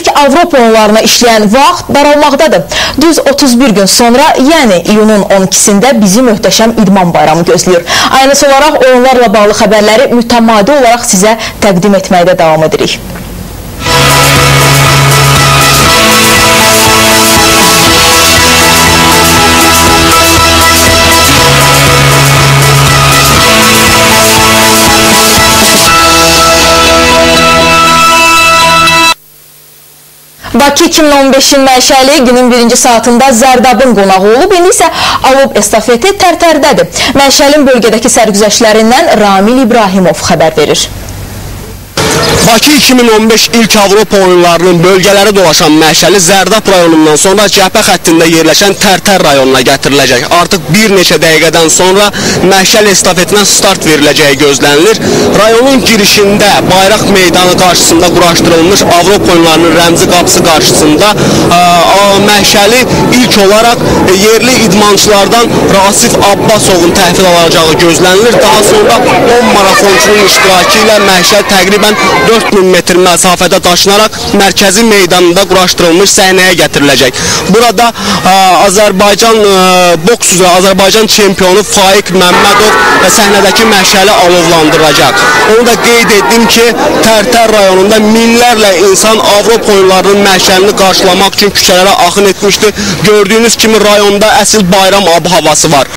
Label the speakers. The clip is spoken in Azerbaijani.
Speaker 1: ilk Avropa oyunlarına işləyən vaxt daralmaqdadır. Düz 31 gün sonra, yəni iyunun 12-sində bizi möhtəşəm İdman bayramı gözləyir. Aynısı olaraq oyunlarla bağlı xəbərləri mütəmadi olaraq sizə təqdim etməkdə davam edirik. Bakı 2015-in məşəli günün birinci saatında Zərdabın qonağı olub, indi isə alov estafeti Tərtərdədir. Məşəlin bölgədəki sərgüzəştlərindən Ramil İbrahimov xəbər verir.
Speaker 2: Bakı 2015 ilk Avropa oyunlarının bölgələri dolaşan məşəli Zərdab rayonundan sonra cəbhə xəttində yerləşən Tərtər rayonuna gətiriləcək. Artıq bir neçə dəqiqədən sonra məşəl estafetinə start veriləcəyi gözlənilir. Rayonun girişində bayraq meydanı qarşısında quraşdırılmış Avropa oyunlarının rəmzi qapısı qarşısında məşəli ilk olaraq yerli idmançılardan Rasif Abbasovun təhvil alacağı gözlənilir. Daha sonra 10 marafonçunun iştirakı ilə məşəl təqribən 4000 metr məsafədə daşınaraq mərkəzi meydanında quraşdırılmış səhnəyə gətiriləcək. Burada Azərbaycan boks üzrə Azərbaycan çempionu Faiq Məmmədov və səhnədəki məşəli alovlandıracaq. Onu da qeyd etdim ki, Tərtər rayonunda minlərlə insan Avropa oyunlarının məşəlini qarşılamaq üçün küçələrə axın etmişdir. Gördüyünüz kimi rayonda əsl bayram ab-havası var.